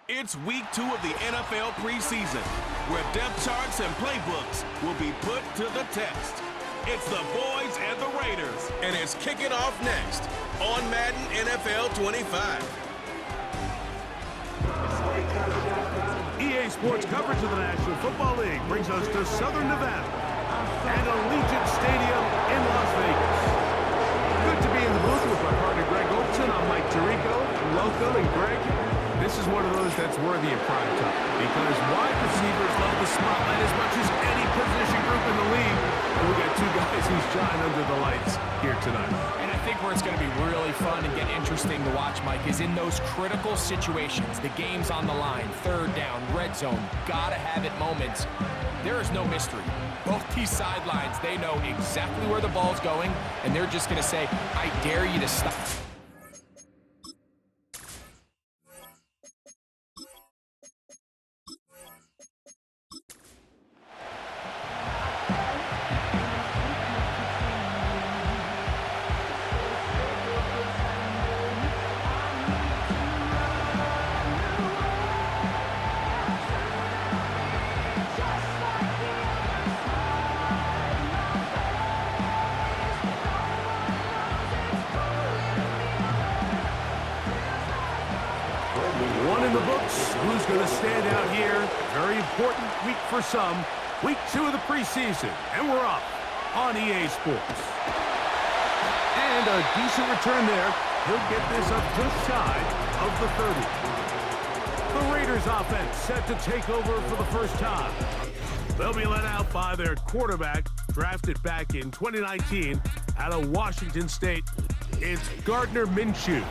It's week 2 of the NFL preseason, where depth charts and playbooks will be put to the test. It's the boys and the Raiders, and it's kicking off next on Madden NFL 25. EA Sports coverage of the National Football League brings us to Southern Nevada and Allegiant Stadium in Las Vegas. Good to be in the booth with my partner Greg Olson. I'm Mike Tirico. Welcome, and Greg, this is one of those that's worthy of prime time because wide receivers love the spotlight as much as any position group in the league. And we got two guys who shine under the lights here tonight. And I think where it's going to be really fun and get interesting to watch, Mike, is in those critical situations. The game's on the line, third down, red zone, gotta have it moments. There is no mystery. Both these sidelines, they know exactly where the ball's going, and they're just going to say, I dare you to stop. One in the books. Who's going to stand out here? Very important week for some. Week 2 of the preseason. And we're off on EA Sports. And a decent return there. He'll get this up just shy of the 30. The Raiders offense set to take over for the first time. They'll be let out by their quarterback, drafted back in 2019 out of Washington State. It's Gardner Minshew.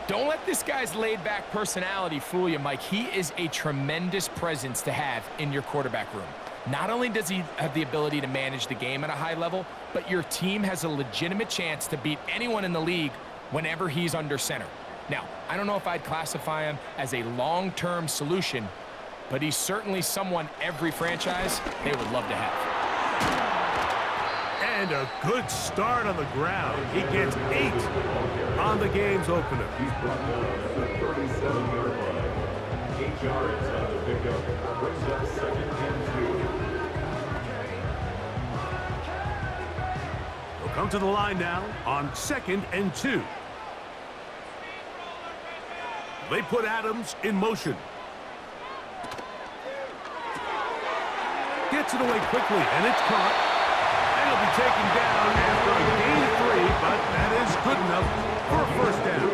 Don't let this guy's laid-back personality fool you, Mike. He is a tremendous presence to have in your quarterback room. Not only does he have the ability to manage the game at a high level, but your team has a legitimate chance to beat anyone in the league whenever he's under center. Now, I don't know if I'd classify him as a long-term solution, but he's certainly someone every franchise they would love to have. And a good start on the ground. He gets 8 on the game's opener. He's brought down at the 37-yard line. 8 yards on the pickup. Brings up 2nd and 2. He'll come to the line now on 2nd and 2. They put Adams in motion. Gets it away quickly, and it's caught. And he'll be taken down after a gain of 3, but that is good enough for a first down.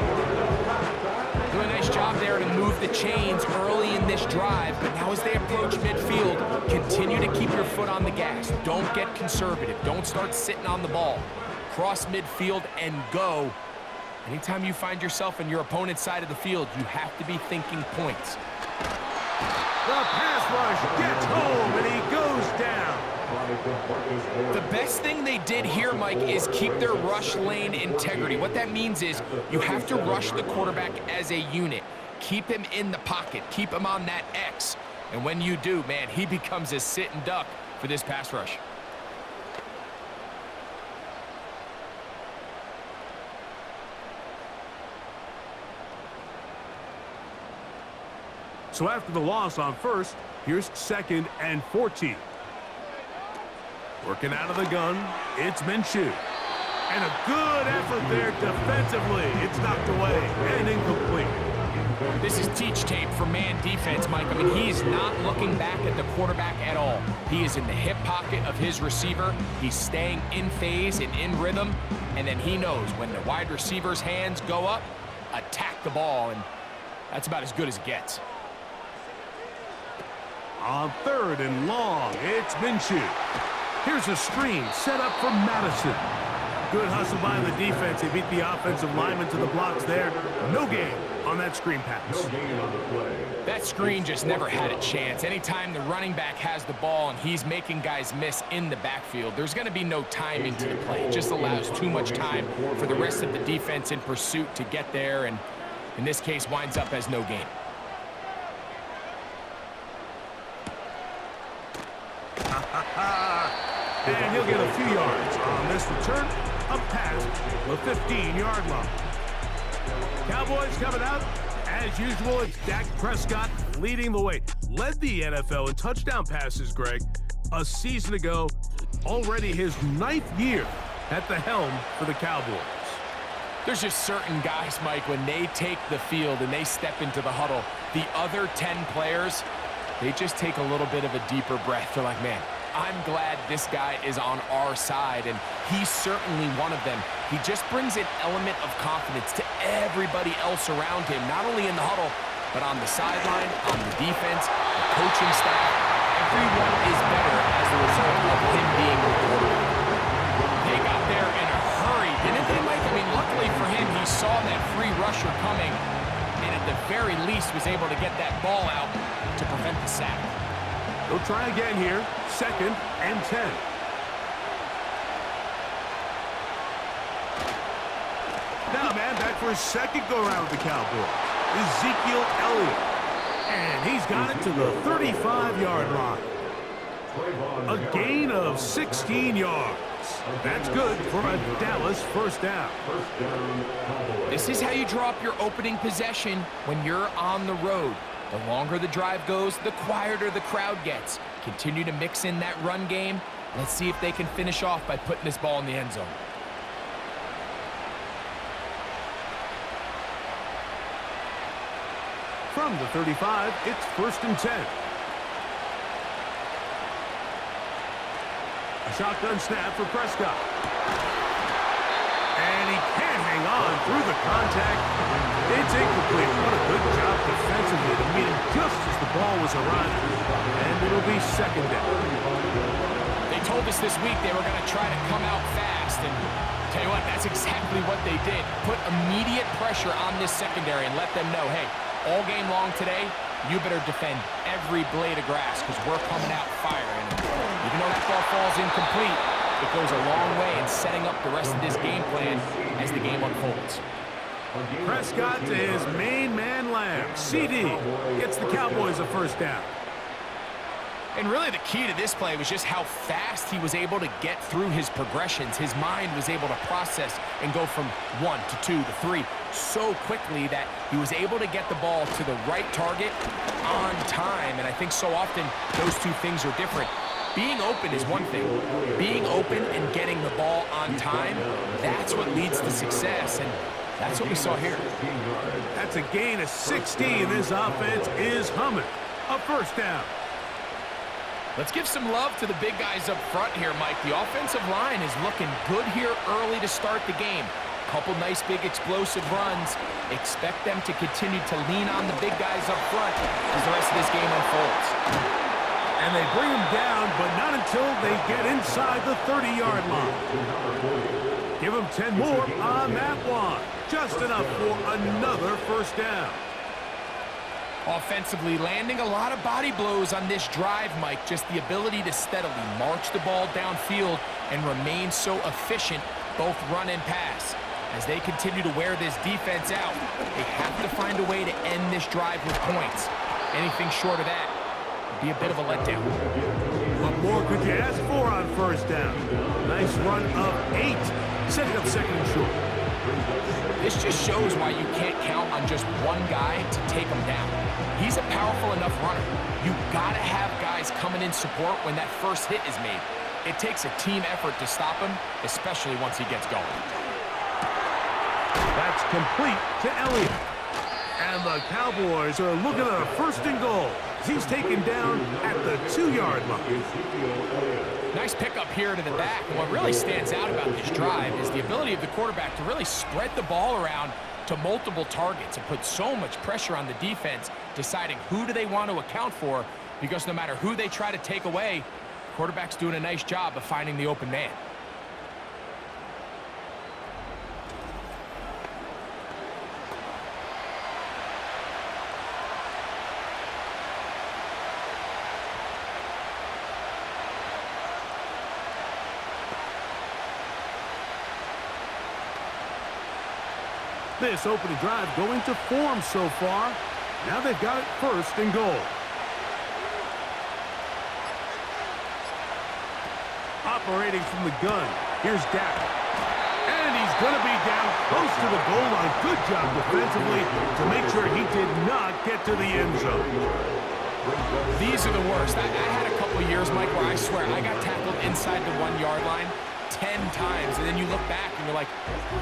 Doing a nice job there to move the chains early in this drive, but now as they approach midfield, continue to keep your foot on the gas. Don't get conservative. Don't start sitting on the ball. Cross midfield and go. Anytime you find yourself on your opponent's side of the field, you have to be thinking points. The pass rush gets home, and he goes down. The best thing they did here, Mike, is keep their rush lane integrity. What that means is you have to rush the quarterback as a unit. Keep him in the pocket. Keep him on that X. And when you do, man, he becomes a sit and duck for this pass rush. So after the loss on first, here's 2nd and 14. Working out of the gun, it's Minshew. And a good effort there defensively. It's knocked away and incomplete. This is teach tape for man defense, Mike. I mean, he's not looking back at the quarterback at all. He is in the hip pocket of his receiver. He's staying in phase and in rhythm. And then he knows when the wide receiver's hands go up, attack the ball. And that's about as good as it gets. On 3rd and long, it's Minshew. Here's a screen set up for Madison. Good hustle by the defense. They beat the offensive lineman to the blocks there. No gain on that screen pass. That screen just never had a chance. Anytime the running back has the ball and he's making guys miss in the backfield, there's going to be no time into the play. It just allows too much time for the rest of the defense in pursuit to get there, and in this case winds up as no gain. And he'll get a few yards on this return up past the 15-yard line. Cowboys coming out As usual, it's Dak Prescott leading the way. Led the NFL in touchdown passes, Greg, a season ago. Already his 9th year at the helm for the Cowboys. There's just certain guys, Mike, when they take the field and they step into the huddle, the other 10 players, they just take a little bit of a deeper breath. They're like, man, I'm glad this guy is on our side, and he's certainly one of them. He just brings an element of confidence to everybody else around him, not only in the huddle, but on the sideline, on the defense, the coaching staff. Everyone is better as a result of him being the quarterback. They got there in a hurry, didn't they, Mike? I mean, luckily for him, he saw that free rusher coming, and at the very least was able to get that ball out to prevent the sack. They'll try again here. 2nd and 10. Now, man, back for his second go-around with the Cowboys. Ezekiel Elliott. And he's got it to the 35-yard line. A gain of 16 yards. That's good for a Dallas first down. This is how you draw up your opening possession when you're on the road. The longer the drive goes, the quieter the crowd gets. Continue to mix in that run game. Let's see if they can finish off by putting this ball in the end zone. From the 35, it's 1st and 10. A shotgun snap for Prescott. And he can't hang on through the contact. It's incomplete. What a good job defensively to meet him just as the ball was arriving. And it'll be 2nd down. They told us this week they were going to try to come out fast. And tell you what, that's exactly what they did. Put immediate pressure on this secondary and let them know, hey, all game long today, you better defend every blade of grass because we're coming out firing. And even though that ball falls incomplete, it goes a long way in setting up the rest of this game plan as the game unfolds. Prescott to his main man Lamb. CD gets the Cowboys a first down. And really the key to this play was just how fast he was able to get through his progressions. His mind was able to process and go from 1 to 2 to 3 so quickly that he was able to get the ball to the right target on time. And I think so often those two things are different. Being open is one thing. Being open and getting the ball on time, that's what leads to success. And that's what we saw here. That's a gain of 16. This offense is humming. A first down. Let's give some love to the big guys up front here, Mike. The offensive line is looking good here early to start the game. Couple nice big explosive runs. Expect them to continue to lean on the big guys up front as the rest of this game unfolds. And they bring him down, but not until they get inside the 30-yard line. Give him 10 more on that one. Just enough for another first down. Offensively, landing a lot of body blows on this drive, Mike. Just the ability to steadily march the ball downfield and remain so efficient, both run and pass. As they continue to wear this defense out, they have to find a way to end this drive with points. Anything short of that would be a bit of a letdown. What more could you ask for on first down? Nice run of 8. Setting up 2nd and short. This just shows why you can't count on just one guy to take him down. He's a powerful enough runner. You gotta have guys coming in support when that first hit is made. It takes a team effort to stop him, especially once he gets going. That's complete to Elliott. And the Cowboys are looking at a 1st and goal. He's taken down at the 2-yard line. Nice pickup here to the back. And what really stands out about this drive is the ability of the quarterback to really spread the ball around to multiple targets and put so much pressure on the defense, deciding who do they want to account for, because no matter who they try to take away, the quarterback's doing a nice job of finding the open man. This opening drive going to form so far. Now they've got it 1st and goal. Operating from the gun, here's Dak. And he's going to be down close to the goal line. Good job defensively to make sure he did not get to the end zone. These are the worst. I had a couple years, Mike, where I swear I got tackled inside the 1-yard line 10 times, and then you look back and you're like,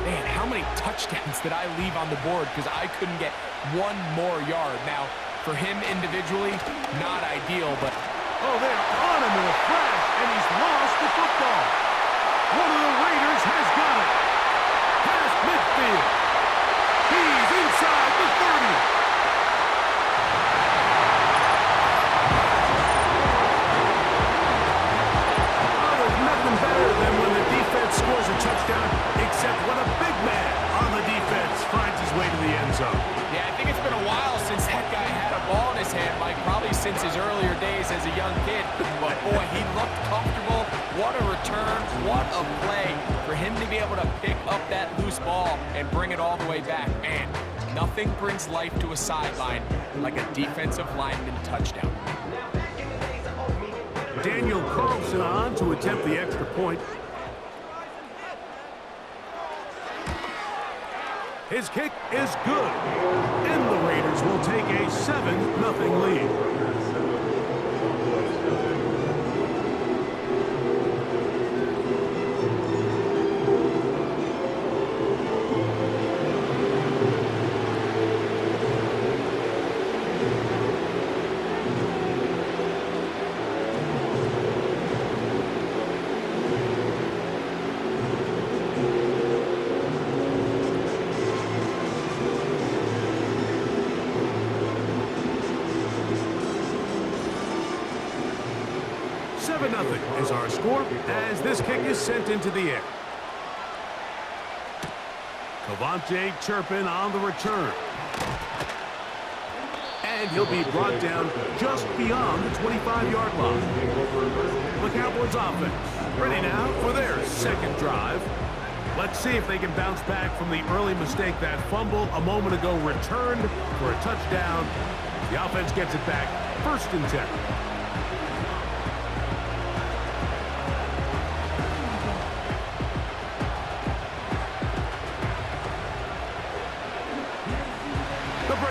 man, how many touchdowns did I leave on the board because I couldn't get one more yard? Now, for him individually, not ideal, but... Oh, they're on him in a flash, and he's lost the football. One of the Raiders has got it. Past midfield. He's inside the 30. Than when the defense scores a touchdown, except when a big man on the defense finds his way to the end zone. Yeah, I think it's been a while since that guy had a ball in his hand, Mike, probably since his earlier days as a young kid. But, boy, he looked comfortable. What a return. What a play for him to be able to pick up that loose ball and bring it all the way back. Man, nothing brings life to a sideline like a defensive lineman touchdown. Daniel Carlson on to attempt the extra point. His kick is good. And the Raiders will take a 7-0 lead. Nothing is our score as this kick is sent into the air. Cavante Turpin on the return. And he'll be brought down just beyond the 25-yard line. The Cowboys offense ready now for their second drive. Let's see if they can bounce back from the early mistake. That fumble a moment ago returned for a touchdown. The offense gets it back, 1st and 10.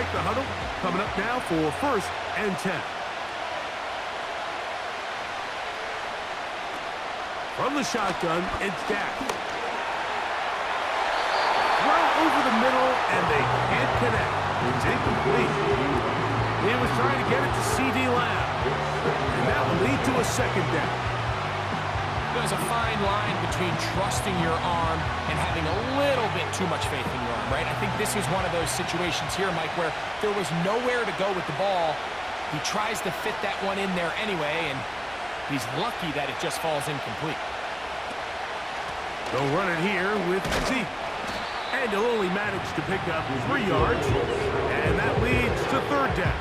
The huddle coming up now for 1st and 10. From the shotgun, it's Dak. Throw over the middle, and they can't connect. It's incomplete. He was trying to get it to C.D. Lamb, and that will lead to a 2nd down. There's a fine line between trusting your arm and having a little bit too much faith in your arm, right? I think this was one of those situations here, Mike, where there was nowhere to go with the ball. He tries to fit that one in there anyway, and he's lucky that it just falls incomplete. They'll run it here with Zeke. And he'll only manage to pick up 3 yards, and that leads to 3rd down.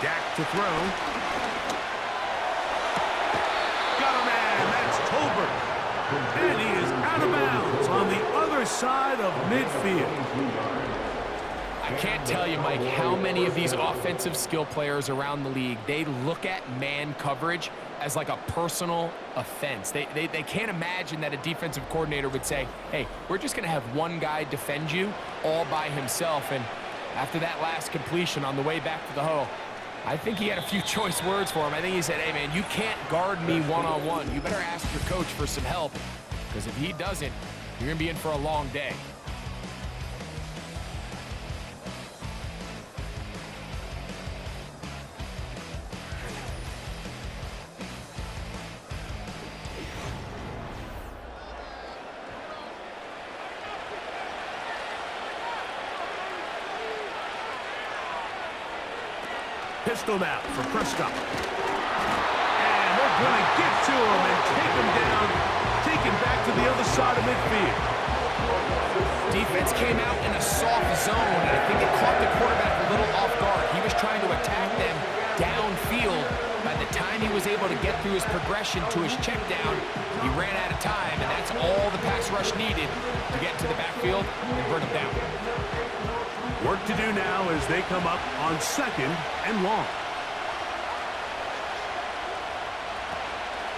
Dak to throw. Got a man. That's Tolbert. And he is out of bounds on the other side of midfield. I can't tell you, Mike, how many of these offensive skill players around the league, they look at man coverage as like a personal offense. They can't imagine that a defensive coordinator would say, hey, we're just going to have one guy defend you all by himself. And after that last completion on the way back to the huddle, I think he had a few choice words for him. I think he said, hey, man, you can't guard me one-on-one. You better ask your coach for some help, because if he doesn't, you're going to be in for a long day. Pistol out for Prescott. And they're going to get to him and take him down, take him back to the other side of midfield. Defense came out in a soft zone, and I think it caught the quarterback a little off guard. He was trying to attack them downfield. By the time he was able to get through his progression to his check down, he ran out of time, and that's all the pass rush needed to get into the backfield and bring him down. Work to do now as they come up on 2nd and long.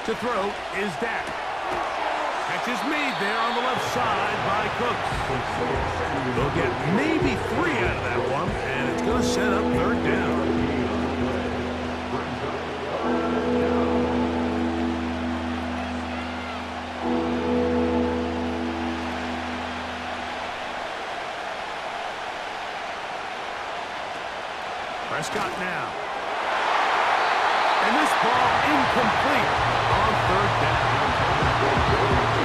To throw is Dak. Catch is made there on the left side by Cooks. They'll get maybe 3 out of that one, and it's going to set up 3rd down. Prescott now. And this ball incomplete on 3rd down.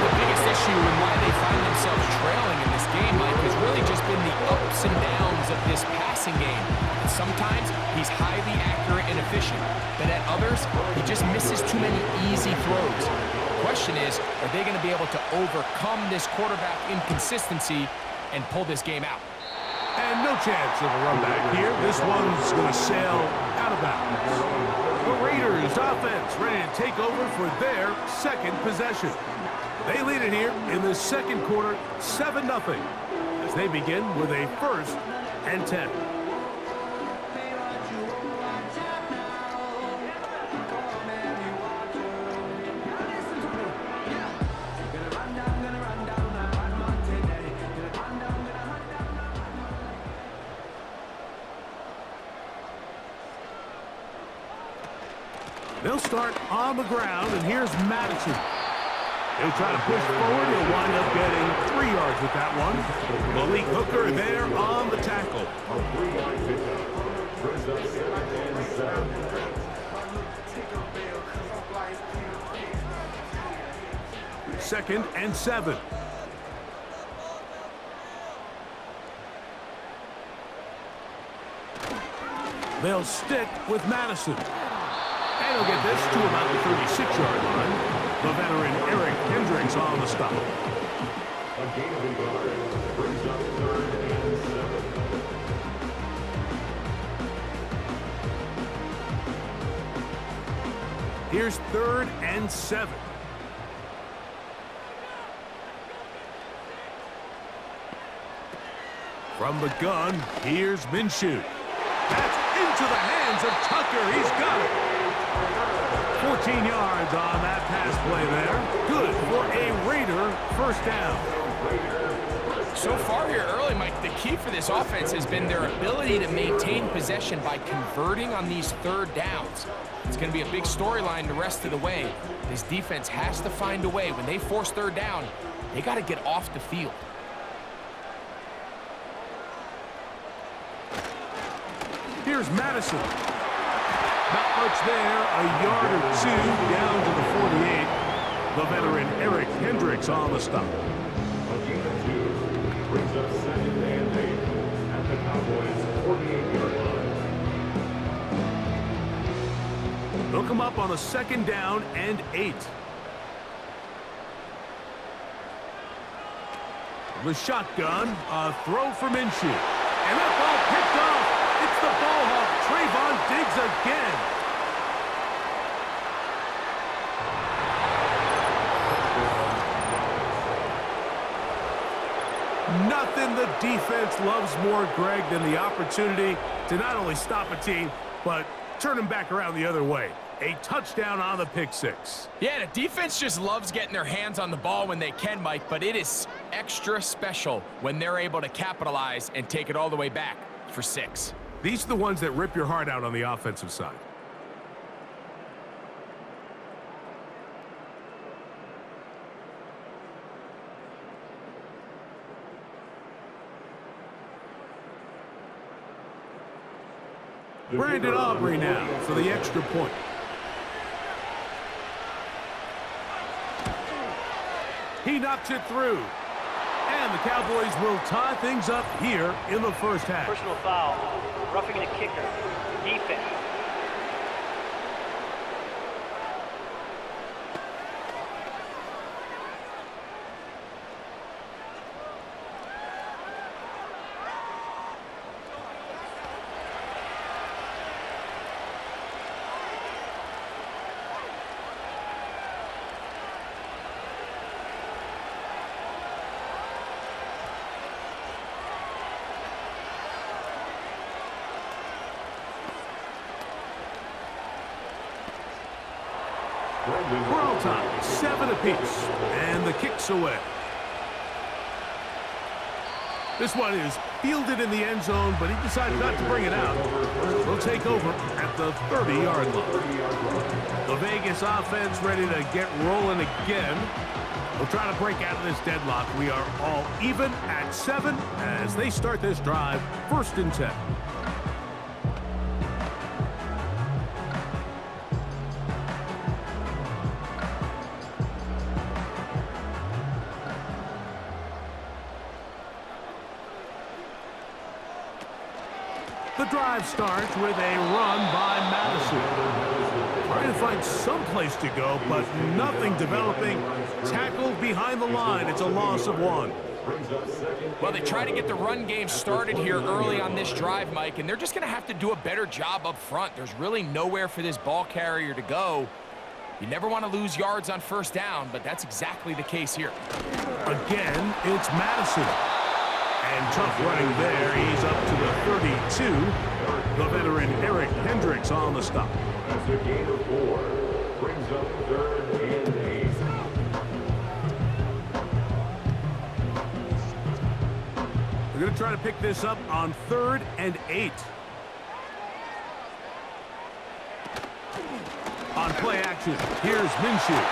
The biggest issue and why they find themselves trailing in this game, Mike, has really just been the ups and downs of this passing game. And sometimes he's highly accurate and efficient, but at others, he just misses too many easy throws. The question is, are they going to be able to overcome this quarterback inconsistency and pull this game out? And no chance of a run back here. This one's going to sail out of bounds. The Raiders offense ready to take over for their 2nd possession. They lead it here in the 2nd quarter, 7-0, as they begin with a 1st and 10. They'll start on the ground, and here's Madison. He'll try to push forward. He'll wind up getting 3 yards with that one. Malik Hooker there on the tackle. 2nd and 7. They'll stick with Madison. And he'll get this to about the 36-yard line. The veteran Eric Hendricks on the stop. A gain of 8 yards brings up 3rd and 7. Here's 3rd and 7. From the gun, here's Minshew. That's into the hands of Tucker. He's got it. 14 yards on that pass play there. Good for a Raider 1st down. So far here early, Mike, the key for this offense has been their ability to maintain possession by converting on these 3rd downs. It's going to be a big storyline the rest of the way. This defense has to find a way. When they force 3rd down, they got to get off the field. Here's Madison. Not much there, a yard or 2 down to the 48. The veteran Eric Hendricks on the stop. A gain of 2 brings up 2nd and 8 at the Cowboys' 48-yard line. They'll come up on a 2nd down and 8. The shotgun, a throw for Minshew. And that ball picked off. It's the ball hawk, Trayvon Diggs again. Nothing the defense loves more, Greg, than the opportunity to not only stop a team, but turn them back around the other way. A touchdown on the pick 6. Yeah, the defense just loves getting their hands on the ball when they can, Mike, but it is extra special when they're able to capitalize and take it all the way back for 6. These are the ones that rip your heart out on the offensive side. Brandon Aubrey now for the extra point. He knocks it through. And the Cowboys will tie things up here in the 1st half. Personal foul, roughing the kicker, defense. We're all tied, 7 apiece, and the kick's away. This one is fielded in the end zone, but he decided not to bring it out. We'll take over at the 30-yard line. The Vegas offense ready to get rolling again. We'll try to break out of this deadlock. We are all even at 7 as they start this drive, 1st and 10. The drive starts with a run by Madison. Trying to find some place to go, but nothing developing. Tackled behind the line. It's a loss of 1. Well, they try to get the run game started here early on this drive, Mike, and they're just going to have to do a better job up front. There's really nowhere for this ball carrier to go. You never want to lose yards on 1st down, but that's exactly the case here. Again, it's Madison. And tough running there. He's up to the 32. The veteran Eric Hendricks on the stop. That's a gain of 4. Brings up 3rd and 8. We're going to try to pick this up on 3rd and 8. On play action, here's Minshew.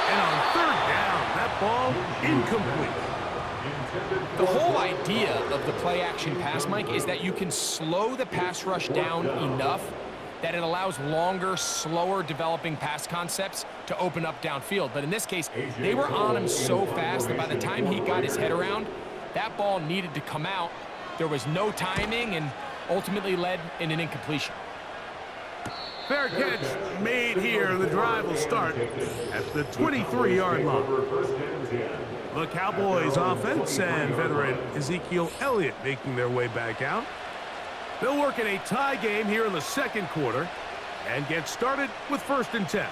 And on 3rd down, that ball incomplete. The whole idea of the play-action pass, Mike, is that you can slow the pass rush down enough that it allows longer, slower developing pass concepts to open up downfield. But in this case, they were on him so fast that by the time he got his head around, that ball needed to come out. There was no timing and ultimately led in an incompletion. Fair catch made here. The drive will start at the 23-yard line. The Cowboys offense and veteran Ezekiel Elliott making their way back out. They'll work in a tie game here in the 2nd quarter and get started with 1st and 10.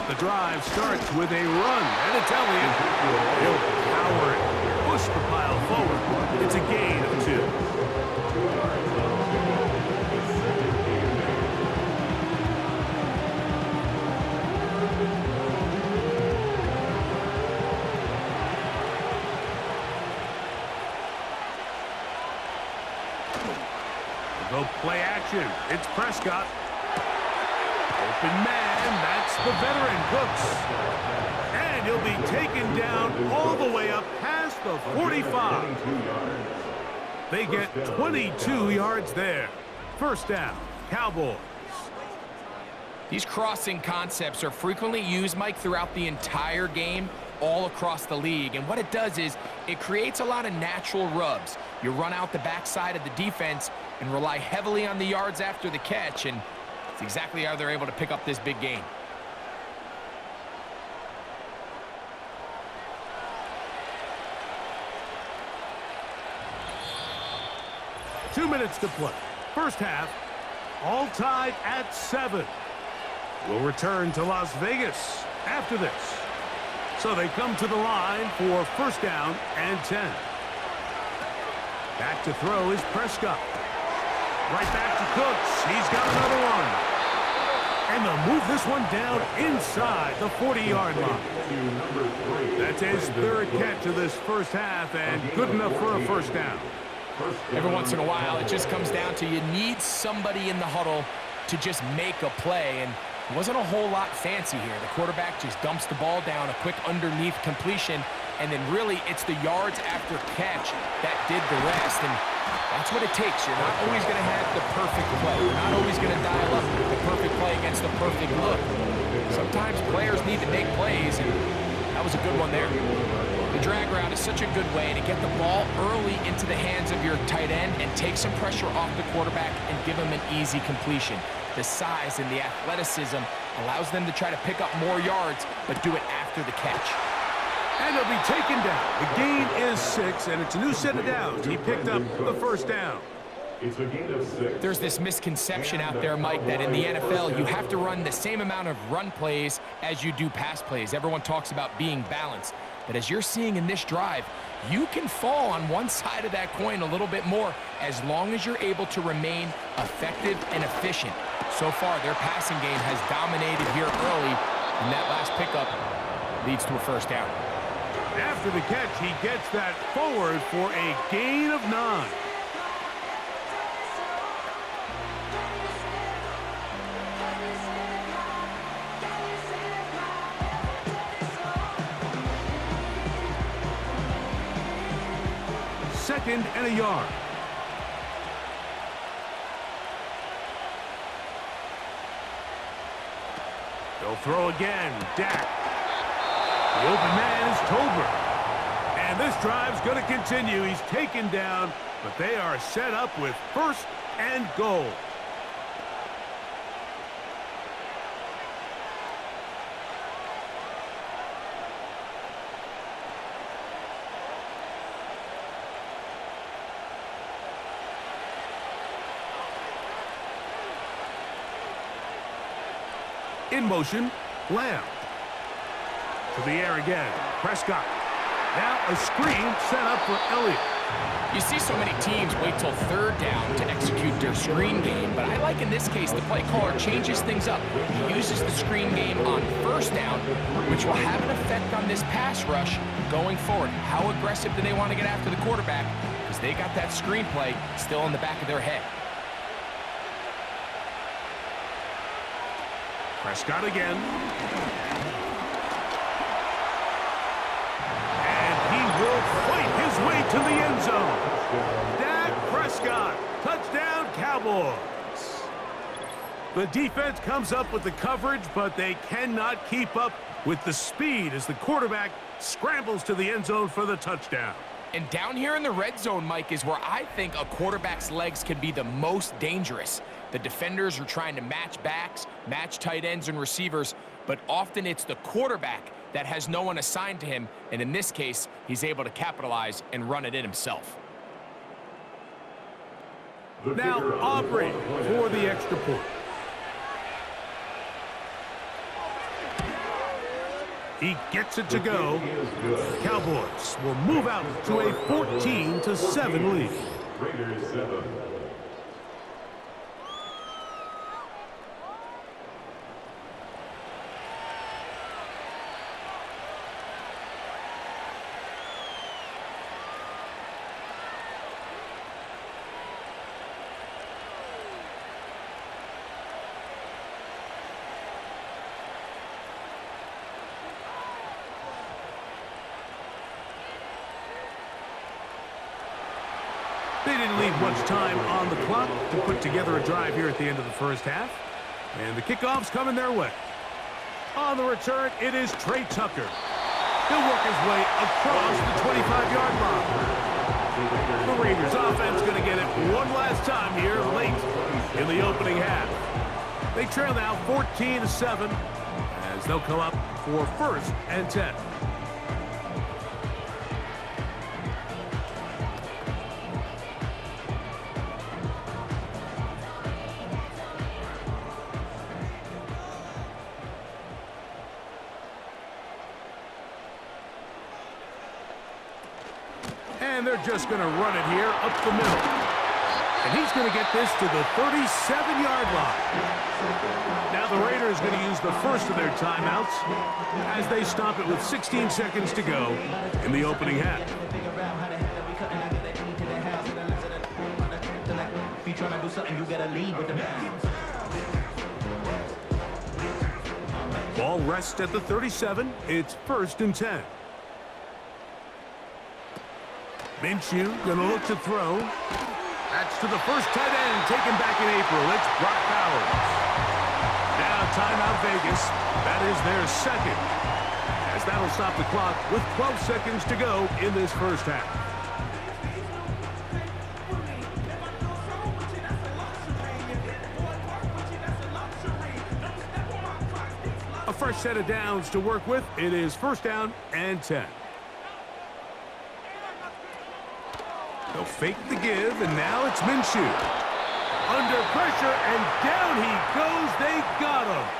The drive starts with a run, and it's Elliott. He'll power it, push the pile forward. It's a gain of 2. They'll go play action. It's Prescott. Open man, that's the veteran Cooks. And he'll be taken down all the way up past the 45. They get 22 yards there. 1st down, Cowboys. These crossing concepts are frequently used, Mike, throughout the entire game, all across the league. And what it does is it creates a lot of natural rubs. You run out the backside of the defense and rely heavily on the yards after the catch, and it's exactly how they're able to pick up this big gain. Two minutes to play. 1st half, all tied at 7. We'll return to Las Vegas after this. So they come to the line for 1st down and 10. Back to throw is Prescott. Right back to Cooks. He's got another one. And they'll move this one down inside the 40-yard line. That's his 3rd catch of this 1st half, and good enough for a 1st down. Every once in a while, it just comes down to you need somebody in the huddle to just make a play, and it wasn't a whole lot fancy here. The quarterback just dumps the ball down, a quick underneath completion, and then really it's the yards after catch that did the rest, and that's what it takes. You're not always going to have the perfect play. You're not always going to dial up the perfect play against the perfect look. Sometimes players need to make plays, and that was a good one there. The drag route is such a good way to get the ball early into the hands of your tight end and take some pressure off the quarterback and give him an easy completion. The size and the athleticism allows them to try to pick up more yards, but do it after the catch. And he'll be taken down. The gain is 6, and it's a new set of downs. He picked up the 1st down. It's a gain of 6. There's this misconception out there, Mike, that in the NFL, you have to run the same amount of run plays as you do pass plays. Everyone talks about being balanced. But as you're seeing in this drive, you can fall on one side of that coin a little bit more as long as you're able to remain effective and efficient. So far, their passing game has dominated here early, and that last pickup leads to a first down. After the catch, he gets that forward for a gain of 9. Second and a yard. They'll throw again. Dak. The open man is Tolbert. And this drive's going to continue. He's taken down, but they are set up with first and goal. In motion, Lamb. To the air again, Prescott. Now a screen set up for Elliott. You see so many teams wait till third down to execute their screen game, but I like in this case the play caller changes things up. He uses the screen game on first down, which will have an effect on this pass rush going forward. How aggressive do they want to get after the quarterback? Because they got that screen play still in the back of their head. Prescott again. And he will fight his way to the end zone. Dak Prescott, touchdown Cowboys. The defense comes up with the coverage, but they cannot keep up with the speed as the quarterback scrambles to the end zone for the touchdown. And down here in the red zone, Mike, is where I think a quarterback's legs can be the most dangerous. The defenders are trying to match backs, match tight ends and receivers, but often it's the quarterback that has no one assigned to him, and in this case, he's able to capitalize and run it in himself. Now Aubrey for the extra point. He gets it to go. Cowboys will move out to a 14-7 lead. Raiders 7. They didn't leave much time on the clock to put together a drive here at the end of the first half. And the kickoff's coming their way. On the return, it is Trey Tucker. He'll work his way across the 25-yard line. The Raiders offense going to get it one last time here late in the opening half. They trail now 14-7 as they'll come up for first and 10. And they're just going to run it here up the middle. And he's going to get this to the 37-yard line. Now the Raiders are going to use the first of their timeouts as they stop it with 16 seconds to go in the opening half. Ball rests at the 37. It's first and 10. Minshew going to look to throw. That's to the first tight end taken back in April. It's Brock Bowers. Now timeout Vegas. That is their second. As that'll stop the clock with 12 seconds to go in this first half. A fresh set of downs to work with. It is first down and 10. They'll fake the give, and now it's Minshew. Under pressure, and down he goes. They got him.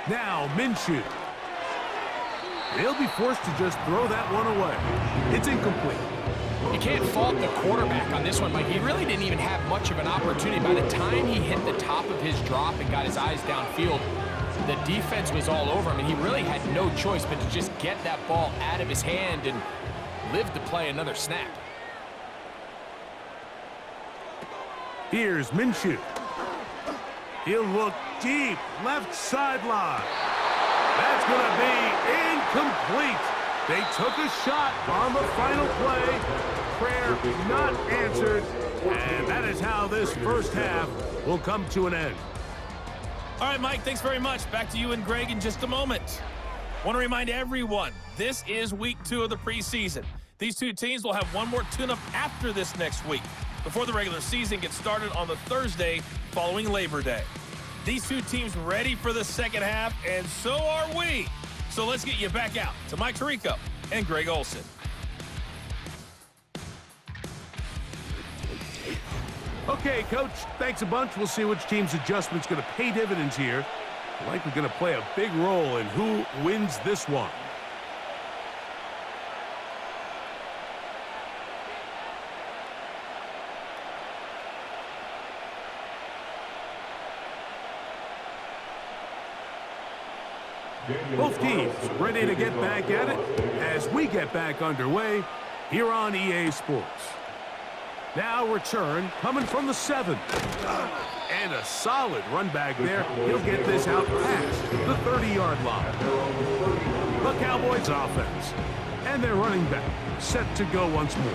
Now Minshew. He'll be forced to just throw that one away. It's incomplete. You can't fault the quarterback on this one, Mike. He really didn't even have much of an opportunity. By the time he hit the top of his drop and got his eyes downfield, the defense was all over him, and he really had no choice but to just get that ball out of his hand and live to play another snap. Here's Minshew. He'll look deep, left sideline. That's going to be incomplete. They took a shot on the final play. Prayer not answered. And that is how this first half will come to an end. All right, Mike, thanks very much. Back to you and Greg in just a moment. Want to remind everyone, this is week 2 of the preseason. These two teams will have one more tune-up after this next week, before the regular season gets started on the Thursday following Labor Day. These two teams ready for the second half, and so are we. So let's get you back out to Mike Tirico and Greg Olson. Okay, Coach, thanks a bunch. We'll see which team's adjustment's going to pay dividends here. Likely going to play a big role in who wins this one. Both teams ready to get back at it as we get back underway here on EA Sports. Now return coming from the 7. And a solid run back there. He'll get this out past the 30-yard line. The Cowboys offense. And their running back set to go once more.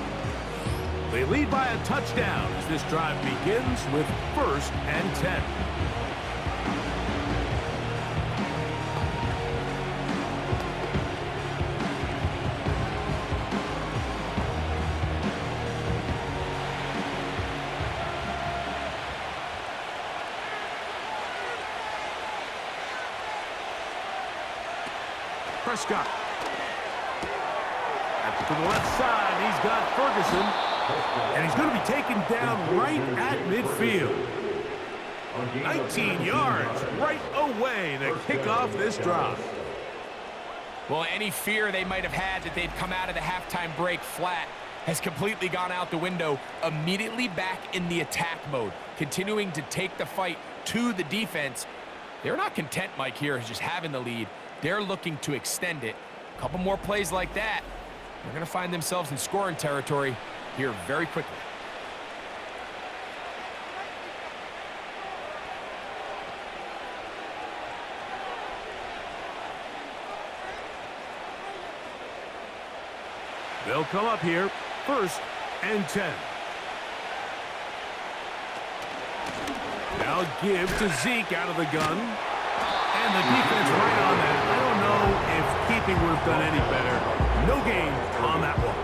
They lead by a touchdown as this drive begins with 1st and 10. Prescott. To the left side, he's got Ferguson. And he's going to be taken down right at midfield. 19 yards right away to kick off this drive. Well, any fear they might have had that they'd come out of the halftime break flat has completely gone out the window. Immediately back in the attack mode, continuing to take the fight to the defense. They're not content, Mike, here, just having the lead. They're looking to extend it. A couple more plays like that, they're going to find themselves in scoring territory here very quickly. They'll come up here, 1st and 10. Now give to Zeke out of the gun. And the defense right on that. I don't know if keeping would have done any better. No gain on that one.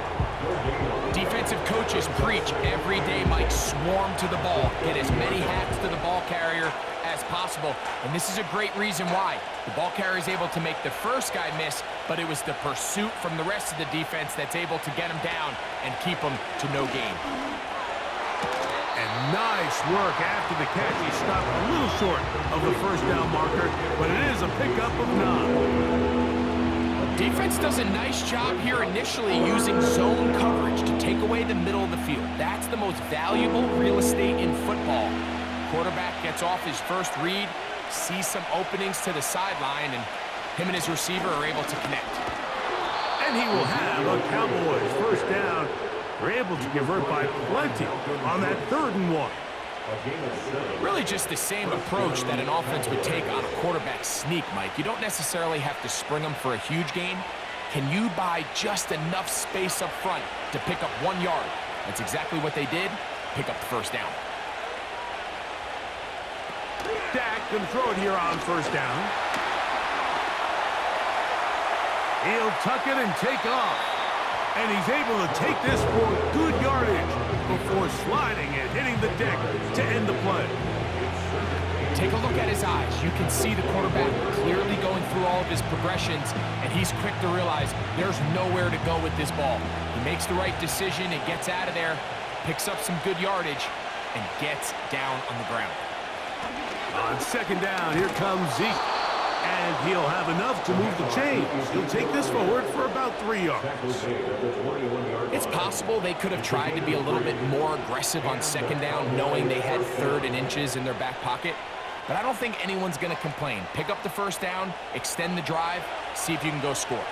Defensive coaches preach every day, Mike, swarm to the ball. Get as many hats to the ball carrier as possible. And this is a great reason why. The ball carrier is able to make the first guy miss, but it was the pursuit from the rest of the defense that's able to get him down and keep him to no gain. And nice work after the catch. He stopped a little short of the 1st down marker, but it is a pickup of 9. Defense does a nice job here initially using zone coverage to take away the middle of the field. That's the most valuable real estate in football. Quarterback gets off his first read, sees some openings to the sideline, and him and his receiver are able to connect. And he will have a Cowboys 1st down. They're able to convert by plenty on that 3rd and 1. Really just the same approach that an offense would take on a quarterback sneak, Mike. You don't necessarily have to spring them for a huge gain. Can you buy just enough space up front to pick up 1 yard? That's exactly what they did. Pick up the 1st down. Dak can throw it here on 1st down. He'll tuck it and take off. And he's able to take this for good yardage before sliding and hitting the deck to end the play. Take a look at his eyes. You can see the quarterback clearly going through all of his progressions, and he's quick to realize there's nowhere to go with this ball. He makes the right decision and gets out of there, picks up some good yardage, and gets down on the ground. On second down, here comes Zeke. And he'll have enough to move the chains. He'll take this forward for about 3 yards. It's possible they could have tried to be a little bit more aggressive on second down, knowing they had 3rd and inches in their back pocket. But I don't think anyone's going to complain. Pick up the first down, extend the drive, see if you can go score.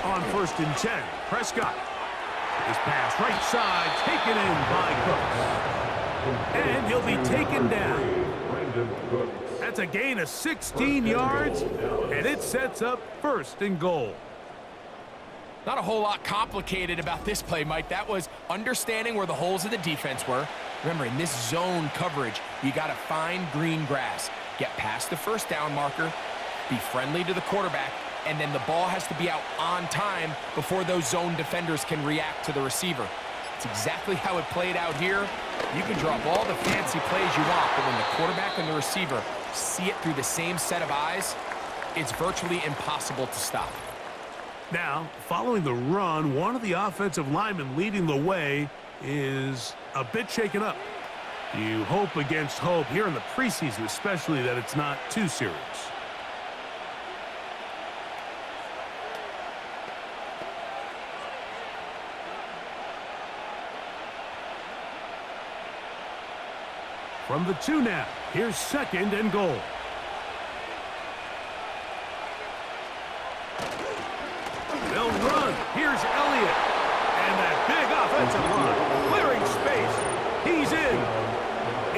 On 1st and 10, Prescott. His pass right side, taken in by Cooks. And he'll be taken down. That's a gain of 16 yards, and it sets up 1st and goal. Not a whole lot complicated about this play, Mike. That was understanding where the holes of the defense were. Remember, in this zone coverage, you got to find green grass. Get past the first down marker, be friendly to the quarterback, and then the ball has to be out on time before those zone defenders can react to the receiver. It's exactly how it played out here. You can draw up all the fancy plays you want, but when the quarterback and the receiver see it through the same set of eyes, it's virtually impossible to stop. Now, following the run, one of the offensive linemen leading the way is a bit shaken up. You hope against hope here in the preseason, especially, that it's not too serious. From the 2 now, here's 2nd and goal. They'll run. Here's Elliott. And that big offensive line. Clearing space. He's in.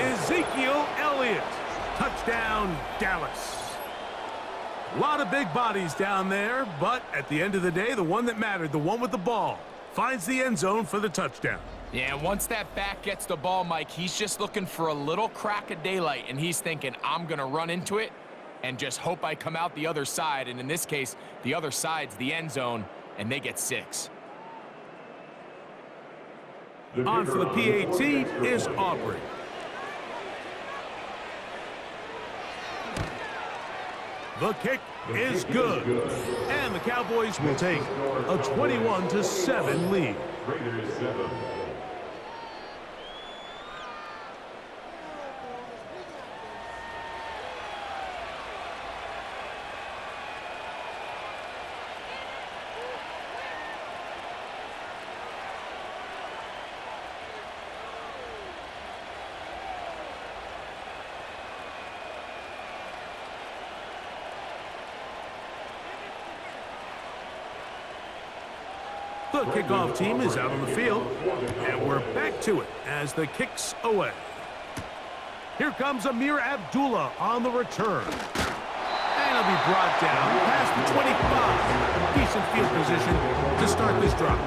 Ezekiel Elliott. Touchdown, Dallas. A lot of big bodies down there, but at the end of the day, the one that mattered, the one with the ball, finds the end zone for the touchdown. Yeah, once that back gets the ball, Mike, he's just looking for a little crack of daylight, and he's thinking, I'm going to run into it and just hope I come out the other side. And in this case, the other side's the end zone, and they get 6. On for the PAT is Aubrey. The kick is good. And the Cowboys will take a 21-7 lead. Raiders 7. The kickoff team is out on the field, and we're back to it as the kick's away. Here comes Amir Abdullah on the return. And he'll be brought down past the 25. Decent field position to start this drive.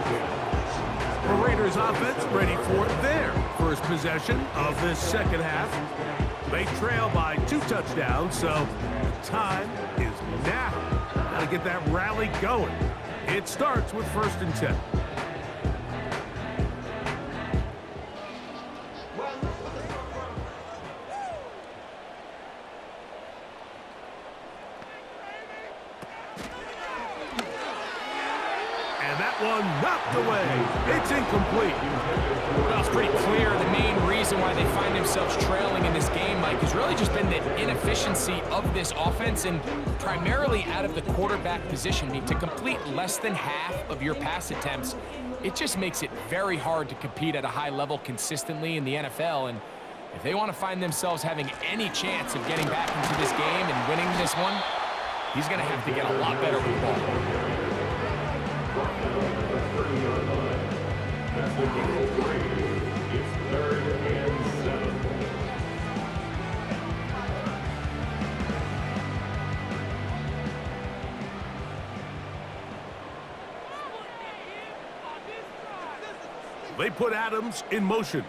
The Raiders offense ready for their first possession of this second half. They trail by 2 touchdowns, so the time is now. Got to get that rally going. It starts with 1st and 10. And that one knocked away. It's incomplete. Well, it's pretty clear the main reason why they find themselves trailing in this game, Mike, has really just been the inefficiency of this offense and primarily out of the quarterback position. I mean, to complete less than half of your pass attempts, it just makes it very hard to compete at a high level consistently in the NFL. And if they want to find themselves having any chance of getting back into this game and winning this one, he's going to have to get a lot better with the ball. That's the game of 3. It's 3rd and 7. They put Adams in motion.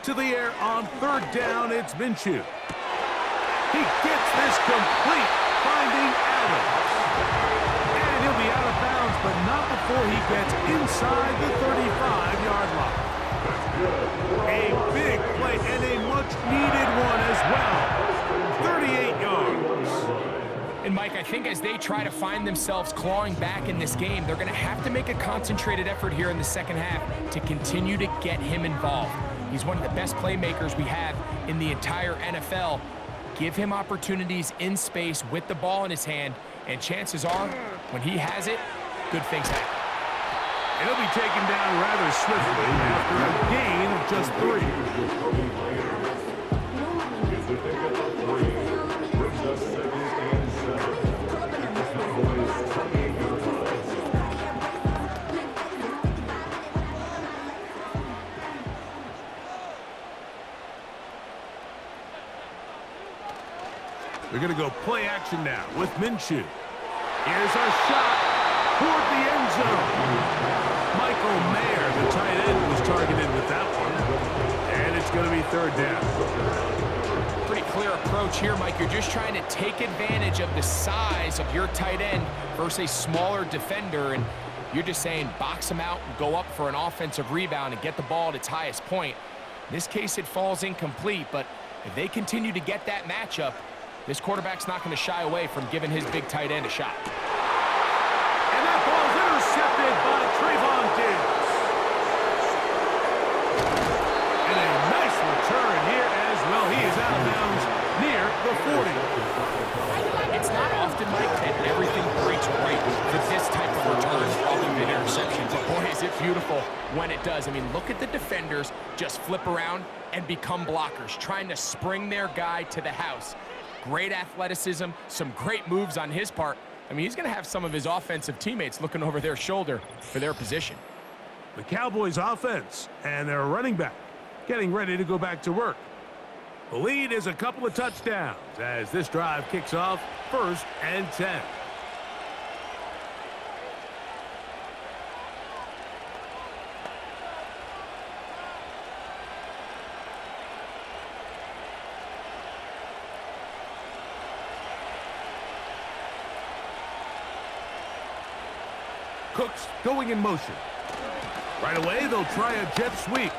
to the air on third down. It's Minshew. He gets this complete, finding Adams. And he'll be out of bounds, but not before he gets inside the 35-yard line. A big play and a much-needed one as well. 38 yards. And, Mike, I think as they try to find themselves clawing back in this game, they're going to have to make a concentrated effort here in the second half to continue to get him involved. He's one of the best playmakers we have in the entire NFL. Give him opportunities in space with the ball in his hand, and chances are, when he has it, good things happen. And he'll be taken down rather swiftly after a gain of just 3. It's the pickup of 3. Brings us 2nd and 7. Cowboys 28-yard line. They're going to go play action now with Minshew. Here's a shot toward the end zone. Michael Mayer, the tight end, was targeted with that one. And it's going to be third down. Pretty clear approach here, Mike. You're just trying to take advantage of the size of your tight end versus a smaller defender, and you're just saying box him out and go up for an offensive rebound and get the ball at its highest point. In this case, it falls incomplete, but if they continue to get that matchup, this quarterback's not going to shy away from giving his big tight end a shot. And that ball's intercepted by Trayvon Diggs. And a nice return here as well. He is out of bounds near the 40. It's not often, Mike, that everything breaks right for this type of return following an interception. But boy, is it beautiful when it does. I mean, look at the defenders just flip around and become blockers, trying to spring their guy to the house. Great athleticism, some great moves on his part. I mean, he's going to have some of his offensive teammates looking over their shoulder for their position. The Cowboys offense and their running back getting ready to go back to work. The lead is a couple of touchdowns as this drive kicks off 1st and 10. Cooks going in motion. Right away, they'll try a jet sweep.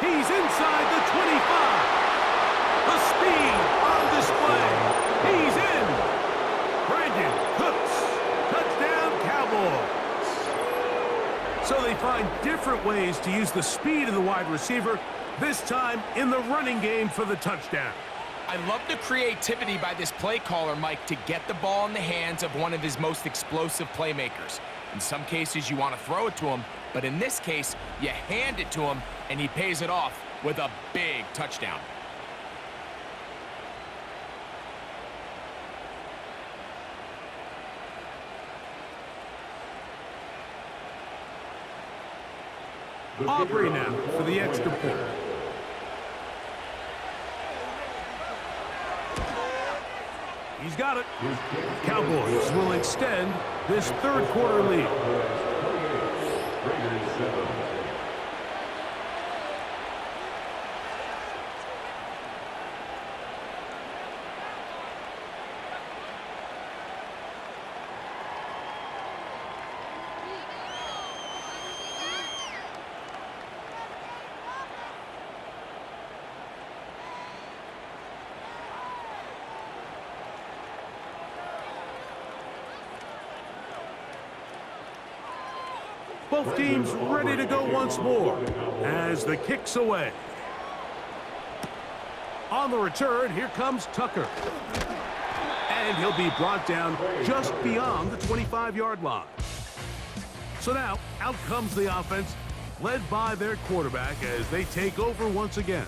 He's inside the 25. The speed on display. He's in. Brandon Cooks. Touchdown, Cowboys. So they find different ways to use the speed of the wide receiver, this time in the running game for the touchdown. I love the creativity by this play caller, Mike, to get the ball in the hands of one of his most explosive playmakers. In some cases, you want to throw it to him, but in this case, you hand it to him, and he pays it off with a big touchdown. Aubrey now for the extra point. He's got it. Cowboys will extend this third quarter lead. Both teams ready to go once more as the kick's away. On the return, here comes Tucker. And he'll be brought down just beyond the 25-yard line. So now, out comes the offense, led by their quarterback as they take over once again.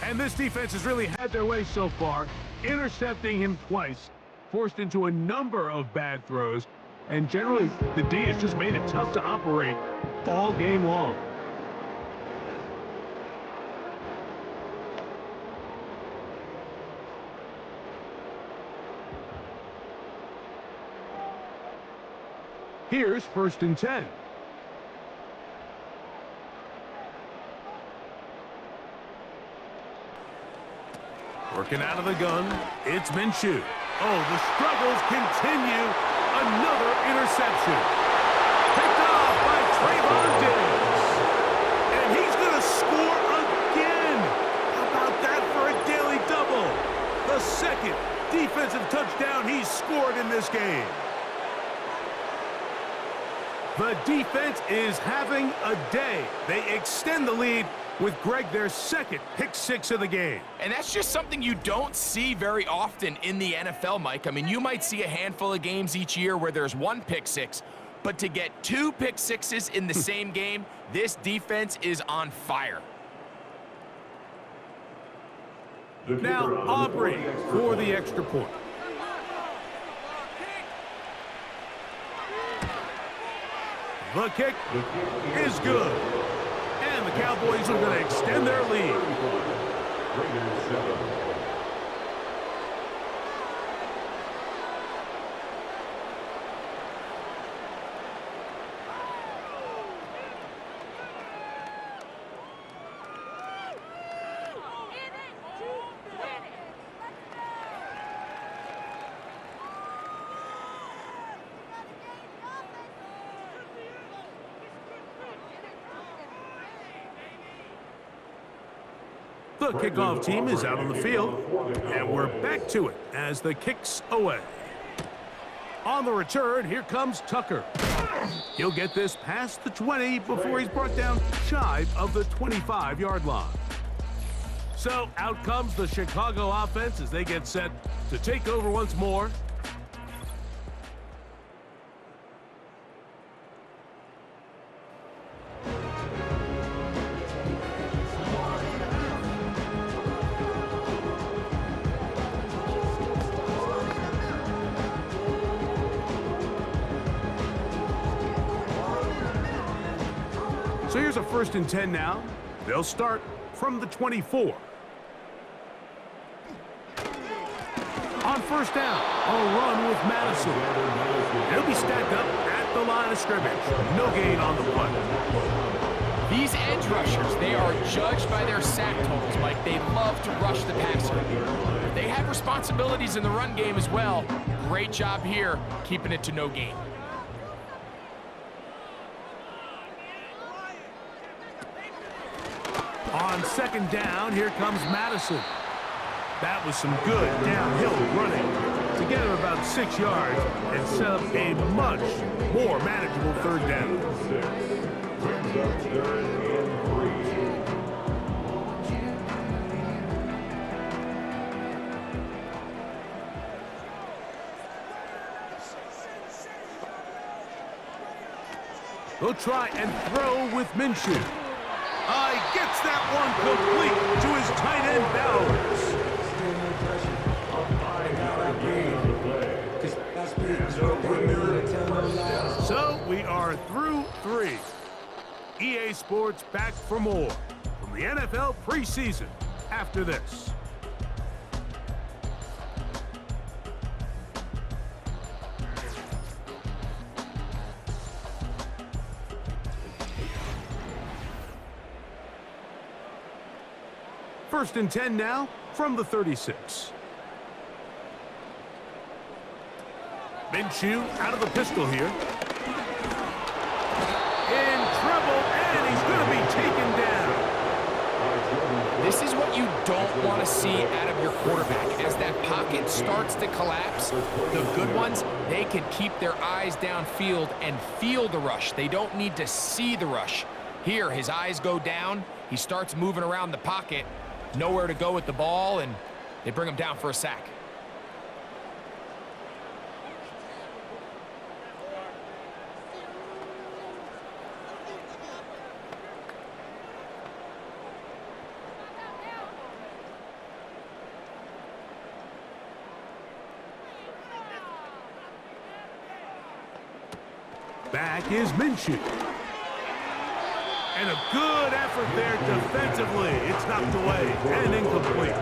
And this defense has really had their way so far, intercepting him twice, forced into a number of bad throws, and generally, the D has just made it tough to operate all game long. Here's 1st and 10. Working out of the gun, it's Minshew. Oh, the struggles continue. Another interception. Picked off by Trayvon Diggs. And he's going to score again. How about that for a daily double? The second defensive touchdown he's scored in this game. The defense is having a day. They extend the lead with Greg their second pick-6 of the game. And that's just something you don't see very often in the NFL, Mike. I mean, you might see a handful of games each year where there's one pick-6, but to get 2 pick-6s in the same game, this defense is on fire. Now Aubrey for the extra point. The kick is good. And the Cowboys are going to extend their lead. The kickoff team is out on the field, and we're back to it as the kick's away. On the return, here comes Tucker. He'll get this past the 20 before he's brought down shy of the 25-yard line. So out comes the Chicago offense as they get set to take over once more. So here's a 1st and 10 now. They'll start from the 24. On 1st down, a run with Madison. He'll be stacked up at the line of scrimmage. No gain on the play. These edge rushers, they are judged by their sack totals, Mike. They love to rush the passer. They have responsibilities in the run game as well. Great job here, keeping it to no gain. On 2nd down, here comes Madison. That was some good downhill running to get him about 6 yards and set up a much more manageable 3rd down. Brings up 3rd and 3. They'll try and throw with Minshew. Gets that one complete to his tight end Bowers. So we are through 3. EA Sports back for more from the NFL preseason after this. First and 10 now from the 36. Minshew out of the pistol here. In trouble, and he's going to be taken down. This is what you don't want to see out of your quarterback. As that pocket starts to collapse, the good ones, they can keep their eyes downfield and feel the rush. They don't need to see the rush. Here, his eyes go down. He starts moving around the pocket. Nowhere to go with the ball, and they bring him down for a sack. Back is Minshew. And a good effort there defensively. It's knocked away and incomplete.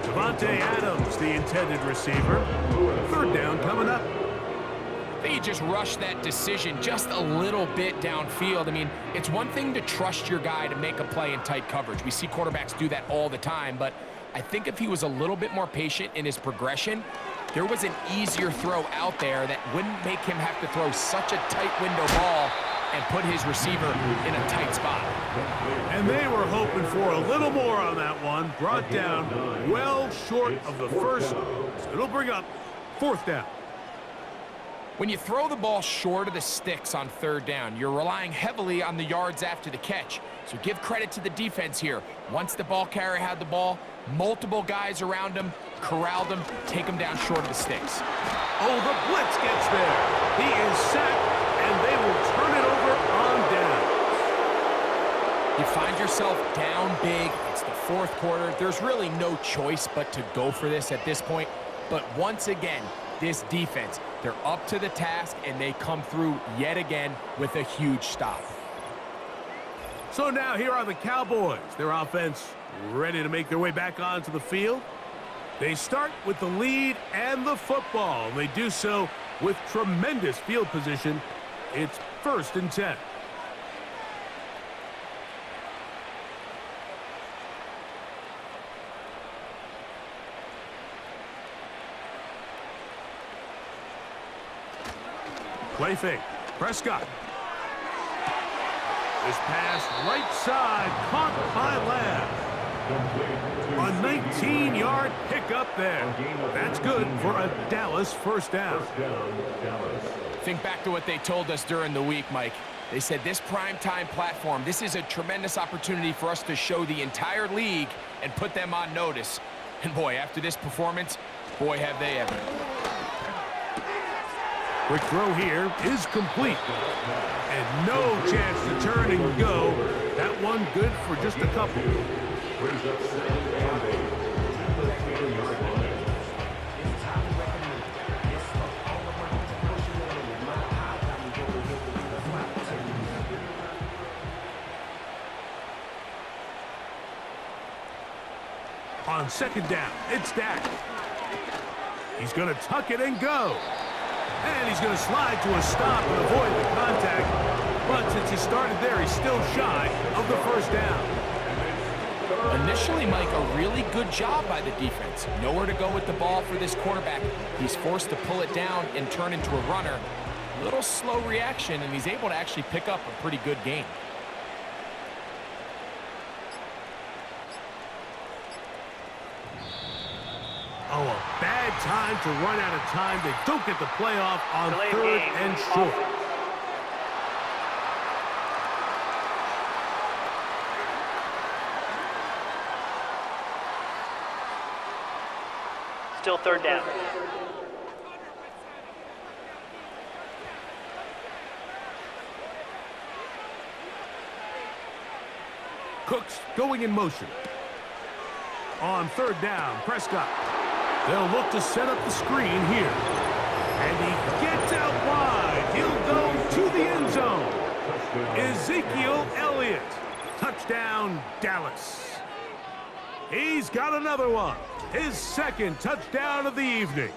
Devontae Adams, the intended receiver. 3rd down coming up. They just rush that decision just a little bit downfield. I mean, it's one thing to trust your guy to make a play in tight coverage. We see quarterbacks do that all the time, but I think if he was a little bit more patient in his progression, there was an easier throw out there that wouldn't make him have to throw such a tight window ball and put his receiver in a tight spot. And they were hoping for a little more on that one. Brought down well short of the first. So it'll bring up 4th down. When you throw the ball short of the sticks on 3rd down, you're relying heavily on the yards after the catch. So give credit to the defense here. Once the ball carrier had the ball, multiple guys around him, corralled him, take him down short of the sticks. Oh, the blitz gets there. He is sacked, and they will turn it over on down. You find yourself down big. It's the 4th quarter. There's really no choice but to go for this at this point. But once again, this defense, they're up to the task, and they come through yet again with a huge stop. So now here are the Cowboys. Their offense ready to make their way back onto the field. They start with the lead and the football. They do so with tremendous field position. It's 1st and 10. Play fake. Prescott. This pass right side caught by Lamb. A 19-yard pickup there. That's good for a Dallas 1st down. Think back to what they told us during the week, Mike. They said this primetime platform, this is a tremendous opportunity for us to show the entire league and put them on notice. And boy, after this performance, boy, have they ever. Quick throw here is complete. And no chance to turn and go. That one good for just a couple. Brings up 2nd and 8. The 10-yard line. On 2nd down, it's Dak. He's going to tuck it and go. And he's going to slide to a stop and avoid the contact. But since he started there, he's still shy of the 1st down. Initially, Mike, a really good job by the defense. Nowhere to go with the ball for this quarterback. He's forced to pull it down and turn into a runner. A little slow reaction, and he's able to actually pick up a pretty good gain. Oh, a bad time to run out of time. They don't get the playoff on 3rd and short. Still 3rd down. Cooks going in motion. On 3rd down, Prescott. They'll look to set up the screen here. And he gets out wide. He'll go to the end zone. Ezekiel Elliott. Touchdown, Dallas. He's got another one. His 2nd touchdown of the evening.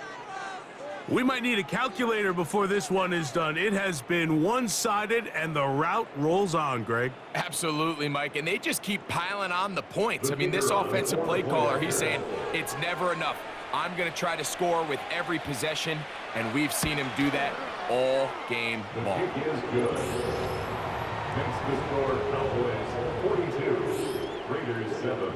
We might need a calculator before this one is done. It has been one-sided, and the route rolls on, Greg. Absolutely, Mike, and they just keep piling on the points. I mean, this offensive play caller, he's saying it's never enough. I'm going to try to score with every possession, and we've seen him do that all game long. The kick is good. Next to score, Cowboys 42, Raiders 7.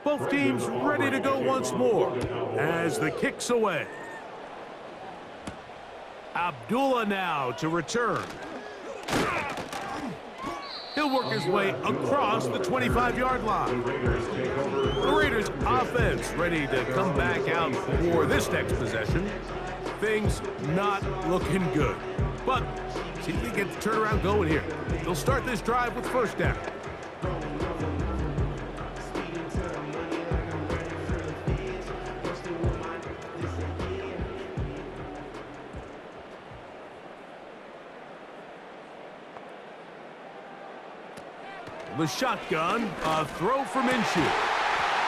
Both teams ready to go once more as the kick's away. Abdullah now to return. He'll work his way across the 25-yard line. The Raiders offense ready to come back out for this next possession. Things not looking good. But see if they get the turnaround going here. They'll start this drive with 1st down. The shotgun, a throw for Minshew.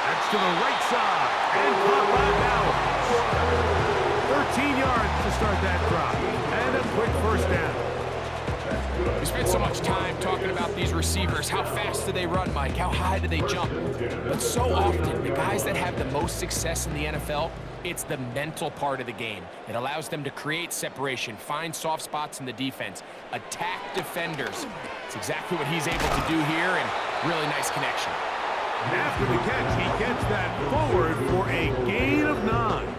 That's to the right side, and caught by Bowers. 13 yards to start that drive, and a quick first down. We spent so much time talking about these receivers. How fast do they run, Mike? How high do they jump? But so often, the guys that have the most success in the NFL, it's the mental part of the game. It allows them to create separation, find soft spots in the defense, attack defenders. It's exactly what he's able to do here, and really nice connection. After the catch, he gets that forward for a gain of 9.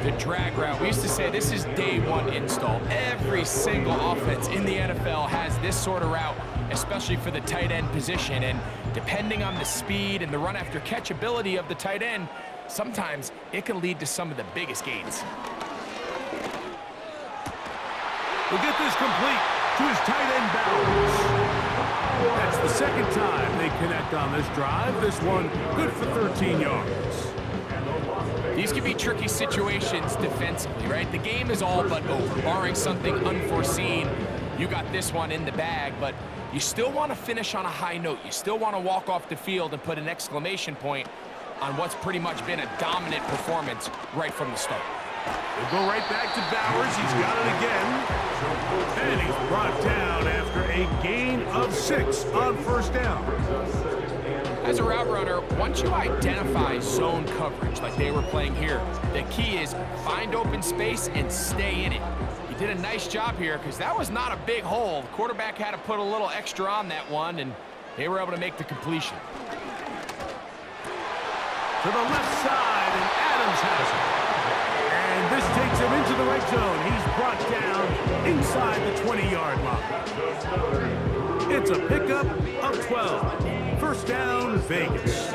The drag route. We used to say this is day one install. Every single offense in the NFL has this sort of route, especially for the tight end position. And depending on the speed and the run after catch ability of the tight end, sometimes it can lead to some of the biggest gains. We'll get this complete to his tight end Bowers. That's the second time they connect on this drive. This one good for 13 yards. These can be tricky situations defensively, right? The game is all but over. Barring something unforeseen, you got this one in the bag, but you still want to finish on a high note. You still want to walk off the field and put an exclamation point on what's pretty much been a dominant performance right from the start. We'll go right back to Bowers. He's got it again. And he's brought down after a gain of 6 on first down. As a route runner, once you identify zone coverage like they were playing here, the key is find open space and stay in it. He did a nice job here because that was not a big hole. The quarterback had to put a little extra on that one, and they were able to make the completion. To the left side, and Adams has it. And this takes him into the right zone. He's brought down inside the 20-yard line. It's a pickup of 12. First down, Vegas.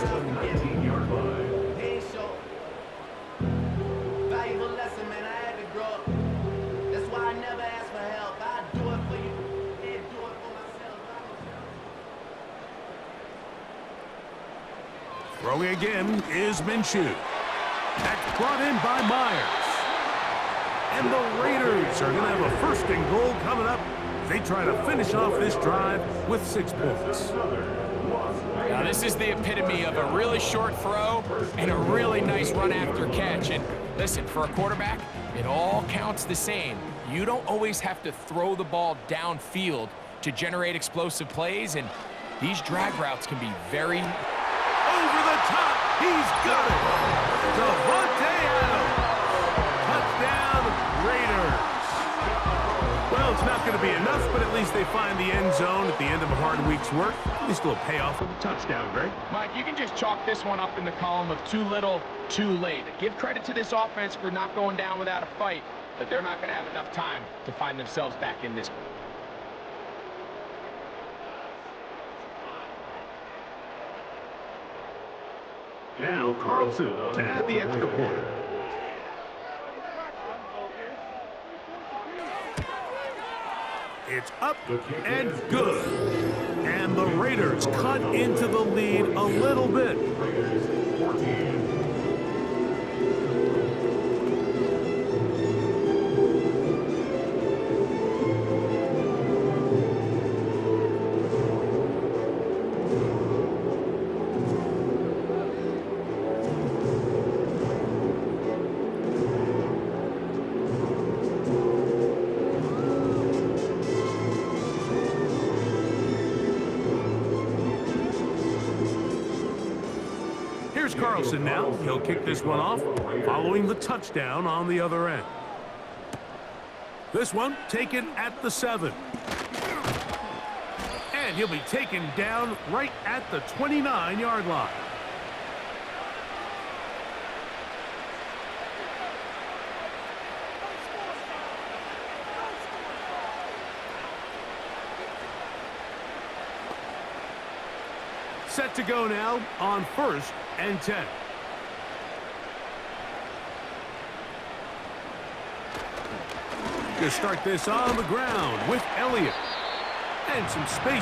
Valuable lesson, man. I had to grow up. That's why I never ask for help. I do it for you and do it for myself. Throwing again is Minshew. That's brought in by Myers. And the Raiders are going to have a first and goal coming up. They try to finish off this drive with 6 points. Now, this is the epitome of a really short throw and a really nice run after catch. And listen, for a quarterback, it all counts the same. You don't always have to throw the ball downfield to generate explosive plays, and these drag routes can be very... Over the top, he's got it. Devontae Adams. Touchdown, Raiders. Well, it's not going to be enough, but at least they find the end zone at the end of a hard week's work. At least a little payoff with a touchdown, Greg. Mike, you can just chalk this one up in the column of too little, too late. Give credit to this offense for not going down without a fight, but they're not going to have enough time to find themselves back in this one. Now Carlson to add the extra point. It's up and good. And the Raiders cut into the lead a little bit. Here's Carlson now. He'll kick this one off, following the touchdown on the other end. This one taken at the 7. And he'll be taken down right at the 29-yard line. Set to go now on 1st and 10. To start this on the ground with Elliott. And some space